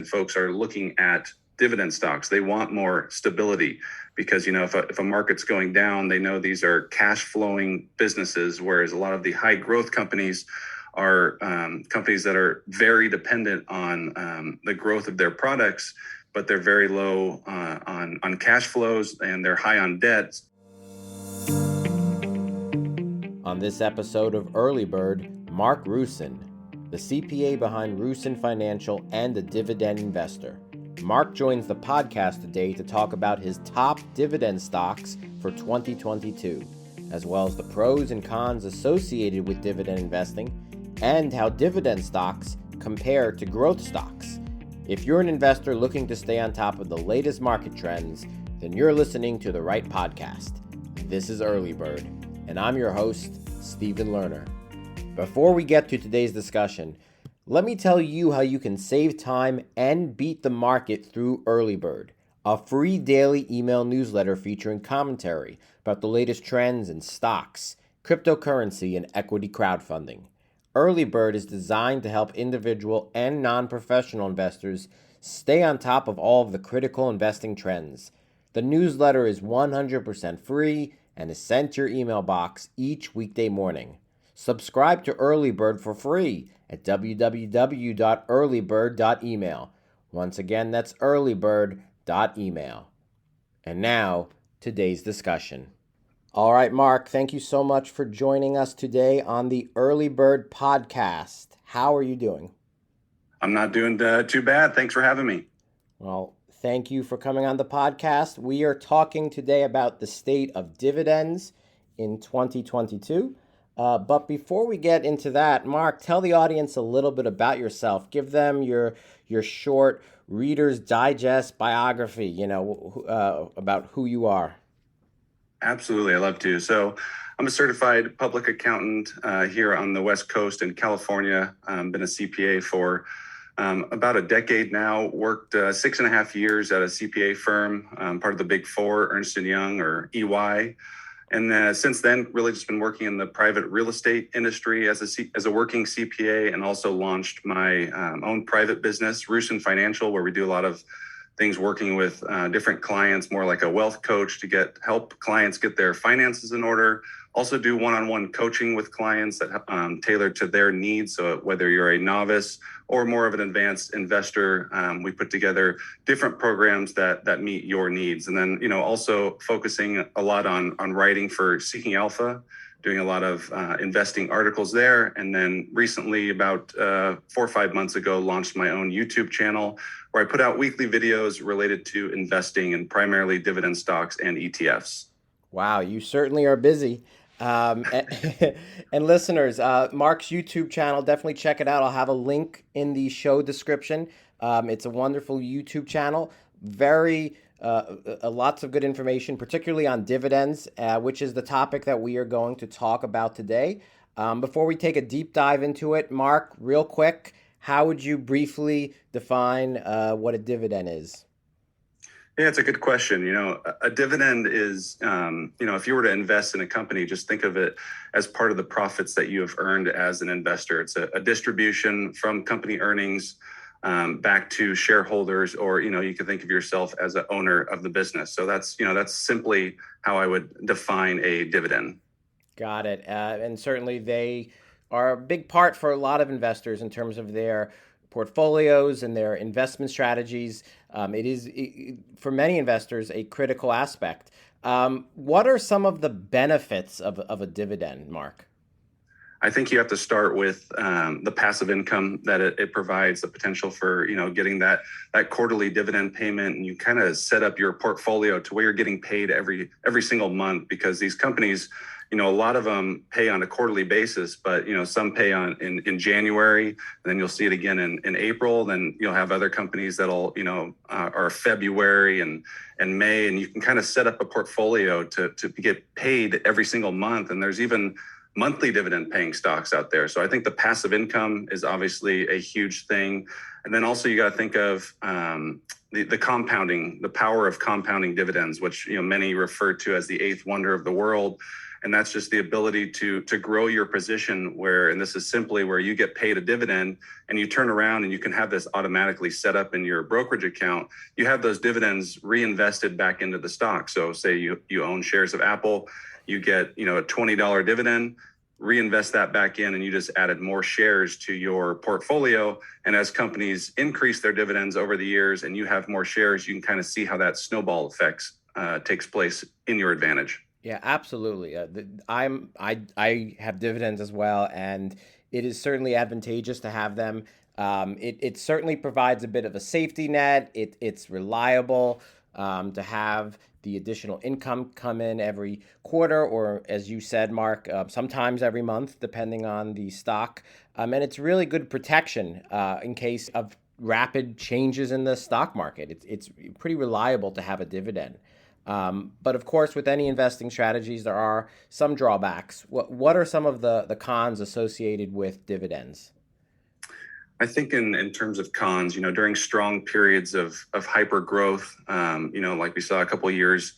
folks are looking at dividend stocks. They want more stability because, if a market's going down, they know these are cash flowing businesses, whereas a lot of the high growth companies are companies that are very dependent on the growth of their products, but they're very low on cash flows and they're high on debt. On this episode of Early Bird, Mark Rusin, the CPA behind Rusin Financial and a dividend investor. Mark joins the podcast today to talk about his top dividend stocks for 2022, as well as the pros and cons associated with dividend investing and how dividend stocks compare to growth stocks. If you're an investor looking to stay on top of the latest market trends, then you're listening to the right podcast. This is Early Bird, and I'm your host, Stephen Lerner. Before we get to today's discussion, let me tell you how you can save time and beat the market through Early Bird, a free daily email newsletter featuring commentary about the latest trends in stocks, cryptocurrency, and equity crowdfunding. Early Bird is designed to help individual and non-professional investors stay on top of all of the critical investing trends. The newsletter is 100% free and is sent to your email box each weekday morning. Subscribe to Early Bird for free at www.earlybird.email. Once again, that's earlybird.email. And now, today's discussion. All right, Mark, thank you so much for joining us today on the Early Bird podcast. How are you doing? I'm not doing too bad. Thanks for having me. Well, thank you for coming on the podcast. We are talking today about the state of dividends in 2022. But before we get into that, Mark, tell the audience a little bit about yourself. Give them your short Reader's Digest biography, about who you are. Absolutely. I love to. So I'm a certified public accountant here on the West Coast in California. Been a CPA for about a decade now, worked 6.5 years at a CPA firm, part of the Big Four, Ernst & Young or EY. And since then, really just been working in the private real estate industry as a working CPA, and also launched my own private business, Rusin Financial, where we do a lot of things working with different clients, more like a wealth coach to help clients get their finances in order. Also do one-on-one coaching with clients that tailored to their needs. So whether you're a novice or more of an advanced investor, we put together different programs that meet your needs. And then, also focusing a lot on writing for Seeking Alpha, doing a lot of investing articles there. And then recently, about 4 or 5 months ago, launched my own YouTube channel where I put out weekly videos related to investing in primarily dividend stocks and ETFs. Wow, you certainly are busy. And listeners, Mark's YouTube channel, definitely check it out. I'll have a link in the show description. It's a wonderful YouTube channel. Lots of good information, particularly on dividends, which is the topic that we are going to talk about today. Before we take a deep dive into it, Mark, real quick, how would you briefly define what a dividend is? Yeah, it's a good question. A dividend is, if you were to invest in a company, just think of it as part of the profits that you have earned as an investor. It's a distribution from company earnings back to shareholders, or, you can think of yourself as an owner of the business. So that's simply how I would define a dividend. Got it. And certainly they are a big part for a lot of investors in terms of their portfolios and their investment strategies. It is, for many investors, a critical aspect. What are some of the benefits of a dividend, Mark? I think you have to start with the passive income that it provides, the potential for, getting that quarterly dividend payment, and you kind of set up your portfolio to where you're getting paid every single month, because these companies, a lot of them pay on a quarterly basis, but, some pay in January, and then you'll see it again in April. Then you'll have other companies that'll, are February and May, and you can kind of set up a portfolio to get paid every single month. And there's even monthly dividend paying stocks out there. So I think the passive income is obviously a huge thing. And then also you got to think of the compounding, the power of compounding dividends, which many refer to as the eighth wonder of the world. And that's just the ability to grow your position where, and this is simply where you get paid a dividend and you turn around and you can have this automatically set up in your brokerage account. You have those dividends reinvested back into the stock. So say you own shares of Apple, you get, a $20 dividend, reinvest that back in, and you just added more shares to your portfolio. And as companies increase their dividends over the years and you have more shares, you can kind of see how that snowball effects takes place in your advantage. Yeah, absolutely. I have dividends as well, and it is certainly advantageous to have them. It certainly provides a bit of a safety net. It's reliable to have the additional income come in every quarter, or as you said, Mark, sometimes every month, depending on the stock. And it's really good protection in case of rapid changes in the stock market. It's pretty reliable to have a dividend. But of course, with any investing strategies, there are some drawbacks. What are some of the cons associated with dividends? I think in terms of cons, during strong periods of hyper growth, like we saw a couple of years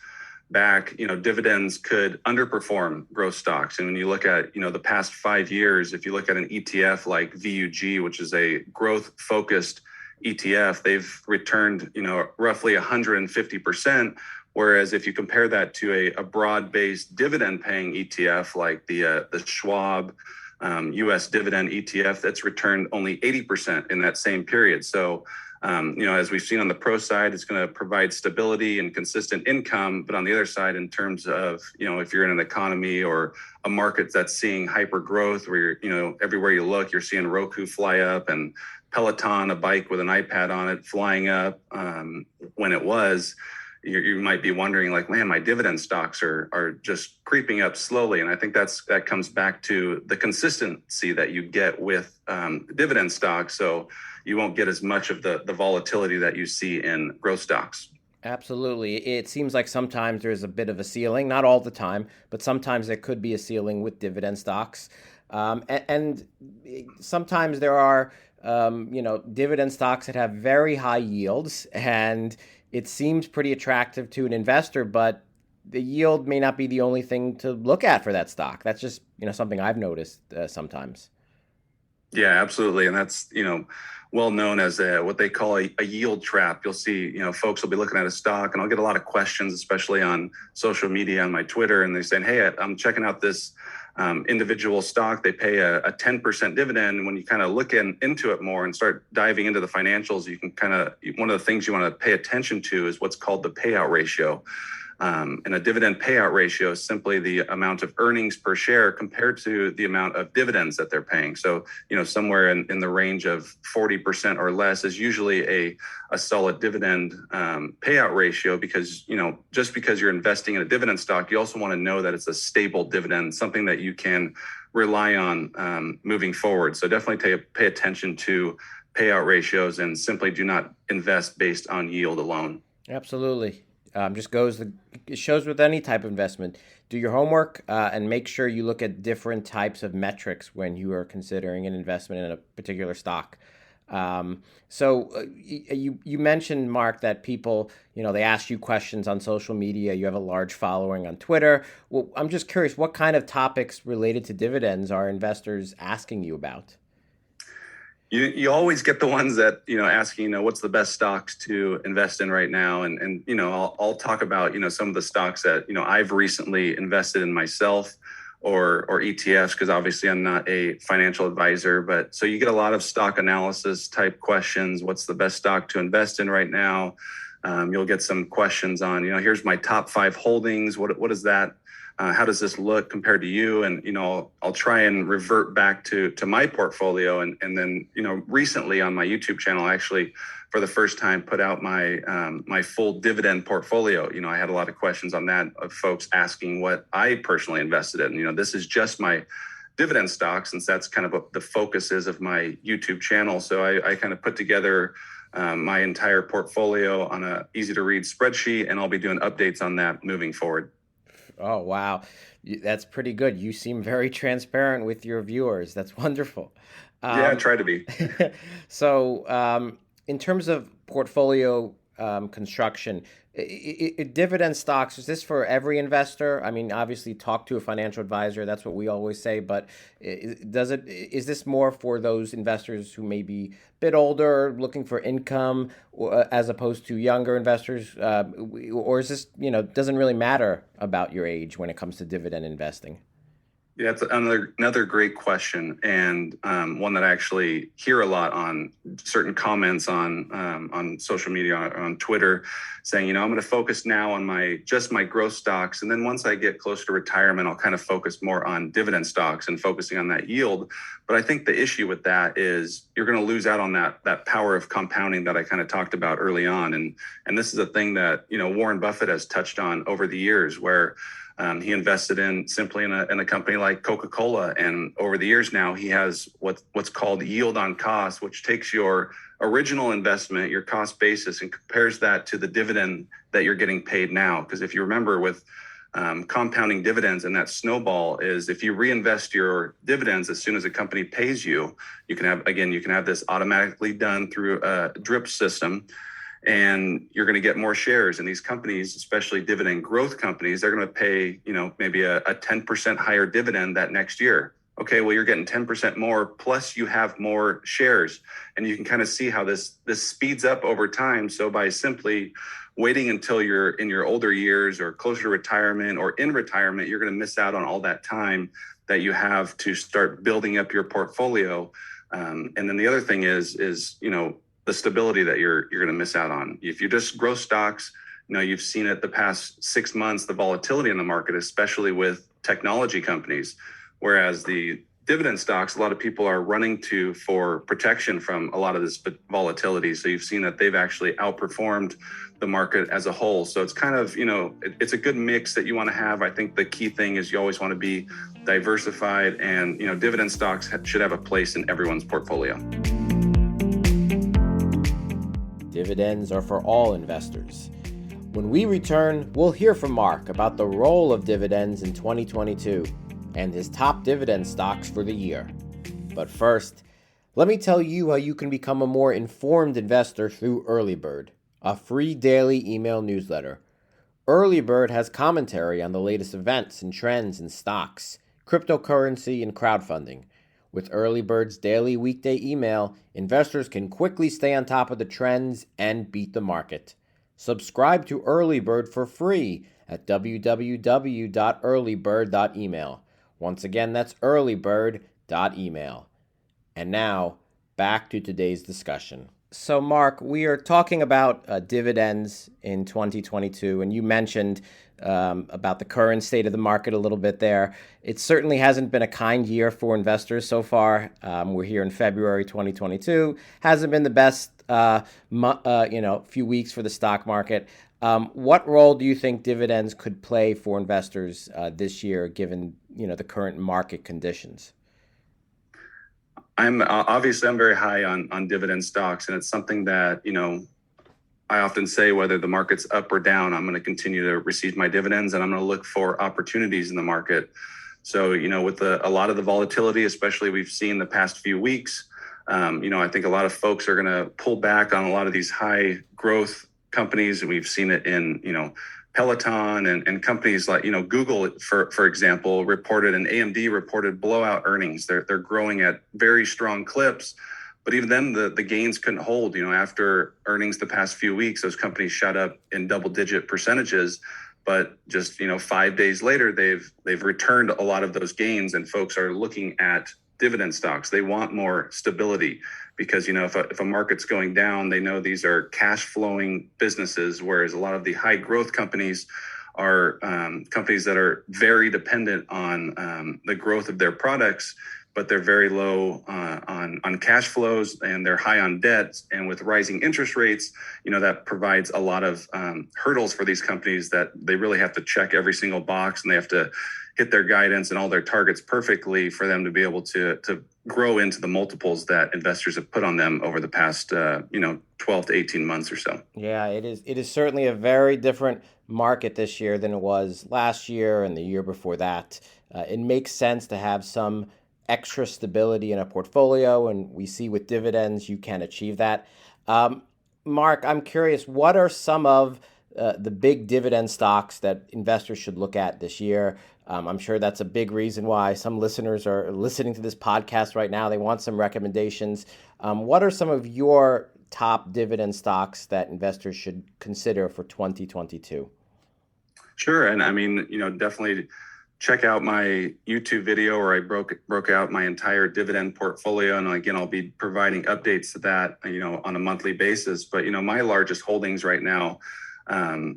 back, dividends could underperform growth stocks. And when you look at, the past 5 years, if you look at an ETF like VUG, which is a growth focused ETF, they've returned, roughly 150%. Whereas if you compare that to a broad-based dividend-paying ETF like the Schwab U.S. dividend ETF, that's returned only 80% in that same period. So, as we've seen on the pro side, it's going to provide stability and consistent income. But on the other side, in terms of, if you're in an economy or a market that's seeing hyper growth, where everywhere you look, you're seeing Roku fly up and Peloton, a bike with an iPad on it, flying up when it was. You might be wondering, like, man, my dividend stocks are just creeping up slowly. And I think that comes back to the consistency that you get with dividend stocks. So you won't get as much of the volatility that you see in growth stocks. Absolutely. It seems like sometimes there's a bit of a ceiling, not all the time, but sometimes there could be a ceiling with dividend stocks. And sometimes there are, dividend stocks that have very high yields, and it seems pretty attractive to an investor, but the yield may not be the only thing to look at for that stock. That's just, something I've noticed sometimes. Yeah, absolutely. And that's, well known as what they call a yield trap. You'll see, folks will be looking at a stock, and I'll get a lot of questions, especially on social media, on my Twitter, and they're saying, hey, I'm checking out this individual stock. They pay a 10% dividend. And when you kind of look into it more and start diving into the financials, you can one of the things you want to pay attention to is what's called the payout ratio. And a dividend payout ratio is simply the amount of earnings per share compared to the amount of dividends that they're paying. So, somewhere in the range of 40% or less is usually a solid dividend payout ratio, because, just because you're investing in a dividend stock, you also want to know that it's a stable dividend, something that you can rely on moving forward. So definitely pay attention to payout ratios, and simply do not invest based on yield alone. Absolutely. It shows with any type of investment. Do your homework and make sure you look at different types of metrics when you are considering an investment in a particular stock. You mentioned, Mark, that people, they ask you questions on social media. You have a large following on Twitter. Well, I'm just curious, what kind of topics related to dividends are investors asking you about? You always get the ones that, asking, what's the best stocks to invest in right now. And I'll talk about, some of the stocks that, I've recently invested in myself, or ETFs, because obviously I'm not a financial advisor. But so you get a lot of stock analysis type questions. What's the best stock to invest in right now? You'll get some questions on, here's my top 5 holdings. What is that? How does this look compared to you? And, I'll try and revert back to my portfolio. And then, recently on my YouTube channel, I actually, for the first time, put out my full dividend portfolio. I had a lot of questions on that, of folks asking what I personally invested in. This is just my dividend stock, since that's kind of what the focus is of my YouTube channel. So I kind of put together my entire portfolio on a easy to read spreadsheet, and I'll be doing updates on that moving forward. Oh, wow. That's pretty good. You seem very transparent with your viewers. That's wonderful. Yeah, I try to be. So, in terms of portfolio construction. Dividend stocks, is this for every investor? I mean, obviously talk to a financial advisor. That's what we always say. But is this more for those investors who may be a bit older, looking for income, as opposed to younger investors? Or is this, doesn't really matter about your age when it comes to dividend investing? Yeah, it's another great question, and one that I actually hear a lot on certain comments on social media, on Twitter, saying, I'm going to focus now on my growth stocks, and then once I get close to retirement, I'll kind of focus more on dividend stocks and focusing on that yield. But I think the issue with that is you're going to lose out on that power of compounding that I kind of talked about early on, and this is a thing that Warren Buffett has touched on over the years, where he invested simply in a company like Coca-Cola, and over the years now he has what's called yield on cost, which takes your original investment, your cost basis, and compares that to the dividend that you're getting paid now. Because if you remember with compounding dividends, and that snowball is, if you reinvest your dividends as soon as a company pays you, you can have this automatically done through a drip system. And you're going to get more shares in these companies, especially dividend growth companies. They're going to pay, maybe a 10% higher dividend that next year. Okay, well, you're getting 10% more, plus you have more shares. And you can kind of see how this speeds up over time. So by simply waiting until you're in your older years or closer to retirement or in retirement, you're going to miss out on all that time that you have to start building up your portfolio. And then the other thing is the stability that you're going to miss out on. If you just grow stocks, you've seen it the past 6 months, the volatility in the market, especially with technology companies, whereas the dividend stocks, a lot of people are running to for protection from a lot of this volatility. So you've seen that they've actually outperformed the market as a whole. So it's kind of, it's a good mix that you want to have. I think the key thing is you always want to be diversified, and, dividend stocks should have a place in everyone's portfolio. Dividends are for all investors. When we return, we'll hear from Mark about the role of dividends in 2022 and his top dividend stocks for the year. But first, let me tell you how you can become a more informed investor through Early Bird, a free daily email newsletter. Early Bird has commentary on the latest events and trends in stocks, cryptocurrency, and crowdfunding. With Early Bird's daily weekday email, investors can quickly stay on top of the trends and beat the market. Subscribe to Early Bird for free at www.earlybird.email. Once again, that's earlybird.email. And now, back to today's discussion. So, Mark, we are talking about dividends in 2022, and you mentioned about the current state of the market a little bit there. It certainly hasn't been a kind year for investors so far. We're here in February 2022. Hasn't been the best few weeks for the stock market. What role do you think dividends could play for investors this year, given the current market conditions? I'm very high on dividend stocks, and it's something that I often say, whether the market's up or down, I'm going to continue to receive my dividends, and I'm going to look for opportunities in the market. So with a lot of the volatility, especially we've seen the past few weeks, I think a lot of folks are going to pull back on a lot of these high growth companies, and we've seen it in Peloton and companies like Google, for example, reported, and AMD reported blowout earnings. They're growing at very strong clips, but even then the gains couldn't hold. After earnings the past few weeks, those companies shot up in double-digit percentages. But just 5 days later, they've returned a lot of those gains, and folks are looking at dividend stocks. They want more stability because if a market's going down, they know these are cash flowing businesses, whereas a lot of the high growth companies are companies that are very dependent on the growth of their products, but they're very low on cash flows, and they're high on debt. And with rising interest rates, that provides a lot of hurdles for these companies that they really have to check every single box, and they have to hit their guidance and all their targets perfectly for them to be able to grow into the multiples that investors have put on them over the past 12 to 18 months or so. Yeah, it is certainly a very different market this year than it was last year and the year before that. It makes sense to have some extra stability in a portfolio, and we see with dividends you can achieve that. Mark, I'm curious, what are some of the big dividend stocks that investors should look at this year? I'm sure that's a big reason why some listeners are listening to this podcast right now. They want some recommendations. What are some of your top dividend stocks that investors should consider for 2022? Sure. And I mean, definitely check out my YouTube video where I broke out my entire dividend portfolio. And again, I'll be providing updates to that, on a monthly basis. But, my largest holdings right now,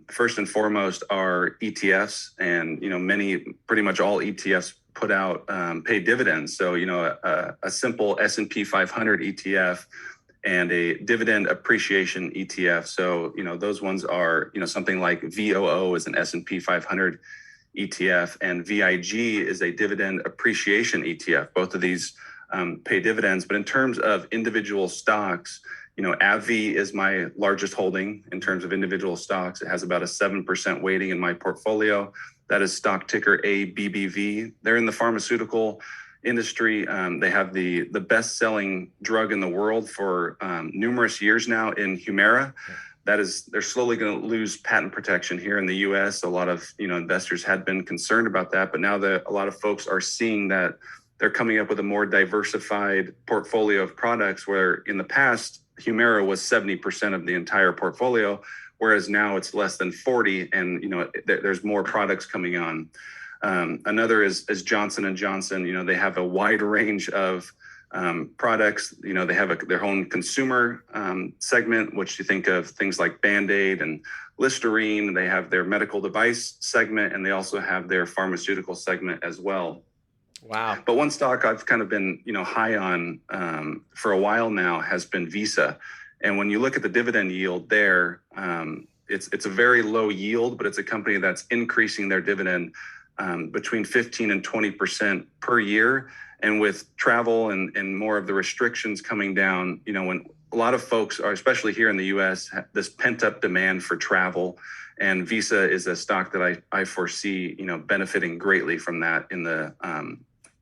first and foremost, are ETFs. And, pretty much all ETFs put out pay dividends. So, a simple S&P 500 ETF and a dividend appreciation ETF. So, those ones are, something like VOO is an S&P 500 ETF, and VIG is a dividend appreciation ETF. Both of these pay dividends. But in terms of individual stocks, AbbVie is my largest holding in terms of individual stocks. It has about a 7% weighting in my portfolio. That is stock ticker ABBV. They're in the pharmaceutical industry. They have the best-selling drug in the world for numerous years now in Humira. They're slowly going to lose patent protection here in the U.S. A lot of investors had been concerned about that, but now that a lot of folks are seeing that they're coming up with a more diversified portfolio of products, where in the past Humira was 70% of the entire portfolio, whereas now it's less than 40, and there's more products coming on. Another is Johnson and Johnson. They have a wide range of products. They have their own consumer segment, which you think of things like Band-Aid and Listerine. They have their medical device segment, and they also have their pharmaceutical segment as well. Wow. But one stock I've kind of been, high on for a while now has been Visa. And when you look at the dividend yield there, it's a very low yield, but it's a company that's increasing their dividend between 15 and 20% per year. And with travel and more of the restrictions coming down, when a lot of folks are, especially here in the U.S., this pent up demand for travel, and Visa is a stock that I foresee, benefiting greatly from that in the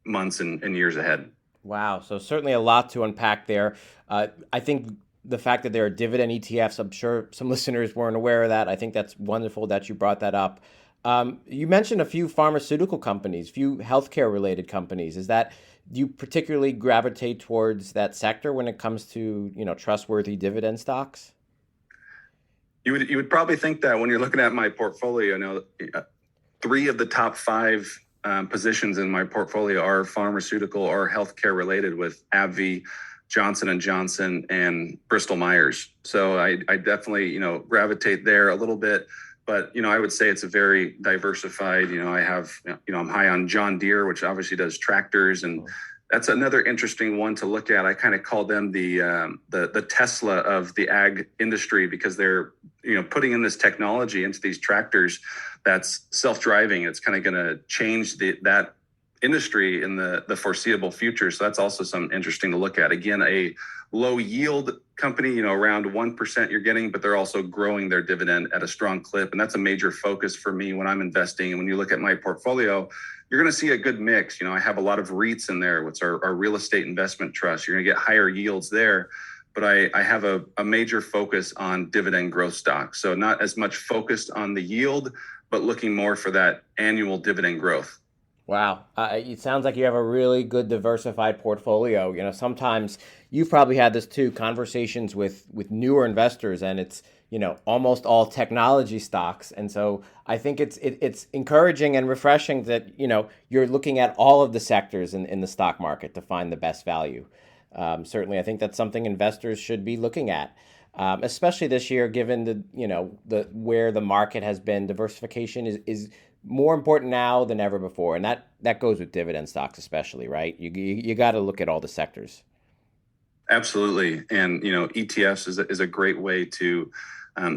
months and years ahead. Wow. So certainly a lot to unpack there. I think the fact that there are dividend ETFs, I'm sure some listeners weren't aware of that. I think that's wonderful that you brought that up. You mentioned a few pharmaceutical companies, few healthcare related companies. Do you particularly gravitate towards that sector when it comes to, trustworthy dividend stocks? You would probably think that when you're looking at my portfolio. 3 of the top 5 positions in my portfolio are pharmaceutical or healthcare related, with AbbVie, Johnson and Johnson, and Bristol Myers. So I definitely, gravitate there a little bit. But, I would say it's a very diversified, I have, I'm high on John Deere, which obviously does tractors. And that's another interesting one to look at. I kind of call them the Tesla of the ag industry, because they're, putting in this technology into these tractors that's self-driving. It's kind of going to change that industry in the foreseeable future. So that's also something interesting to look at. Again, a low yield company, around 1% you're getting, but they're also growing their dividend at a strong clip. And that's a major focus for me when I'm investing. And when you look at my portfolio, you're going to see a good mix. I have a lot of REITs in there, which are real estate investment trusts. You're going to get higher yields there. But I have a major focus on dividend growth stocks. So not as much focused on the yield, but looking more for that annual dividend growth. Wow. It sounds like you have a really good diversified portfolio. Sometimes you've probably had this too, conversations with newer investors, and it's, almost all technology stocks. And so I think it's encouraging and refreshing that, you're looking at all of the sectors in the stock market to find the best value. Certainly, I think that's something investors should be looking at, especially this year, given the where the market has been. Diversification is more important now than ever before, and that goes with dividend stocks, especially, right? You got to look at all the sectors. Absolutely, and ETFs is a great way to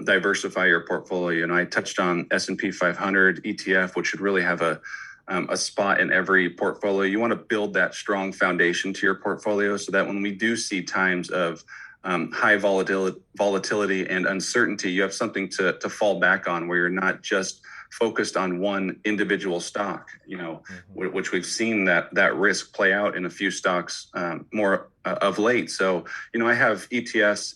diversify your portfolio. And I touched on S&P 500 ETF, which should really have a spot in every portfolio. You want to build that strong foundation to your portfolio so that when we do see times of high volatility and uncertainty, you have something to fall back on, where you're not just focused on one individual stock, which we've seen that risk play out in a few stocks more of late. So, I have ETFs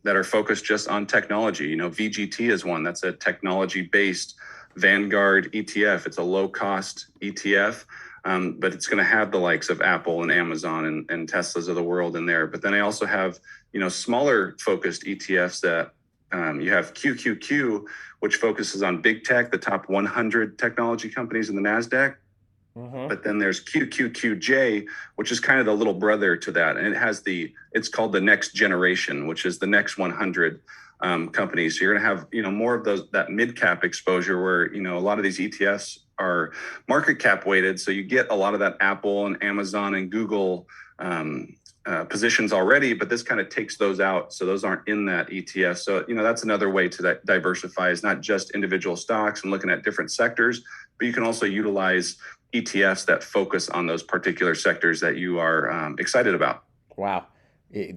that are focused just on technology. VGT is one that's a technology-based Vanguard ETF. It's a low-cost ETF. But it's going to have the likes of Apple and Amazon and Teslas of the world in there. But then I also have, smaller focused ETFs that you have QQQ, which focuses on big tech, the top 100 technology companies in the NASDAQ. Mm-hmm. But then there's QQQJ, which is kind of the little brother to that. And it's called the next generation, which is the next 100 companies. So you're going to have, more of that mid-cap exposure where, a lot of these ETFs are market cap weighted. So you get a lot of that Apple and Amazon and Google positions already, but this kind of takes those out. So those aren't in that ETF. So, that's another way to diversify, is not just individual stocks and looking at different sectors, but you can also utilize ETFs that focus on those particular sectors that you are excited about. Wow.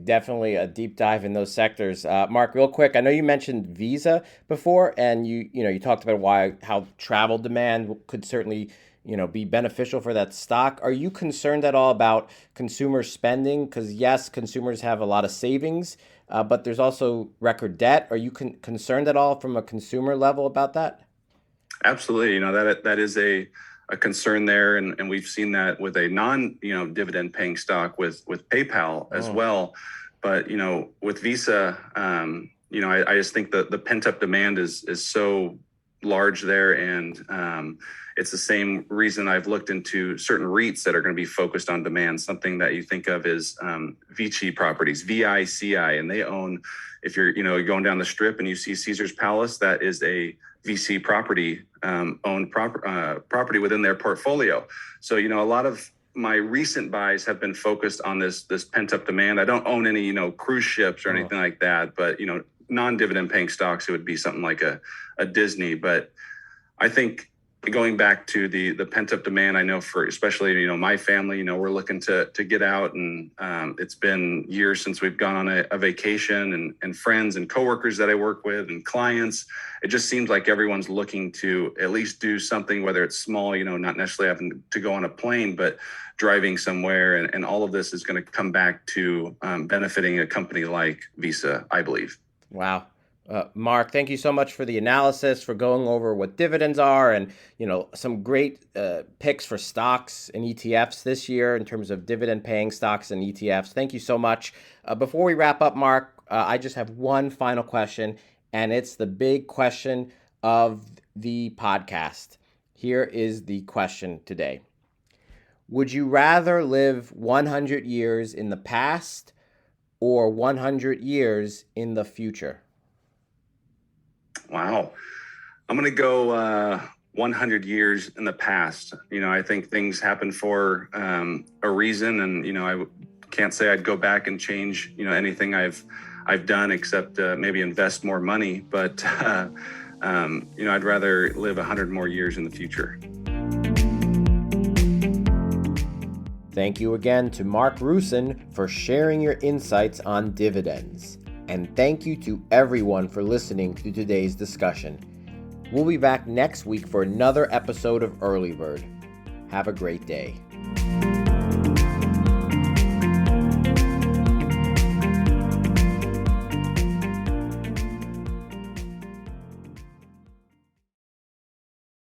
Definitely a deep dive in those sectors. Mark, real quick, I know you mentioned Visa before, and you talked about how travel demand could certainly be beneficial for that stock. Are you concerned at all about consumer spending? Because yes, consumers have a lot of savings, but there's also record debt. Are you concerned at all from a consumer level about that? Absolutely. That is a concern there, and we've seen that with a dividend paying stock with PayPal as well. But with Visa, I just think that the pent up demand is so large there, and it's the same reason I've looked into certain REITs that are going to be focused on demand. Something that you think of is Vici properties, VICI, and they own. If you're going down the strip and you see Caesar's Palace, that is a VC property owned property within their portfolio. So a lot of my recent buys have been focused on this pent up demand. I don't own any cruise ships or anything like that, but non-dividend paying stocks, it would be something like a Disney. But I think going back to the pent up demand, I know for especially my family, we're looking to get out, and it's been years since we've gone on a vacation, and friends and coworkers that I work with and clients, it just seems like everyone's looking to at least do something, whether it's small, not necessarily having to go on a plane, but driving somewhere, and all of this is going to come back to benefiting a company like Visa, I believe. Wow. Mark, thank you so much for the analysis, for going over what dividends are, and some great picks for stocks and ETFs this year in terms of dividend-paying stocks and ETFs. Thank you so much. Before we wrap up, Mark, I just have one final question, and it's the big question of the podcast. Here is the question today. Would you rather live 100 years in the past or 100 years in the future? Wow. I'm going to go 100 years in the past. I think things happen for a reason, and I can't say I'd go back and change anything I've done except maybe invest more money. But I'd rather live 100 more years in the future. Thank you again to Mark Rusin for sharing your insights on dividends. And thank you to everyone for listening to today's discussion. We'll be back next week for another episode of Early Bird. Have a great day.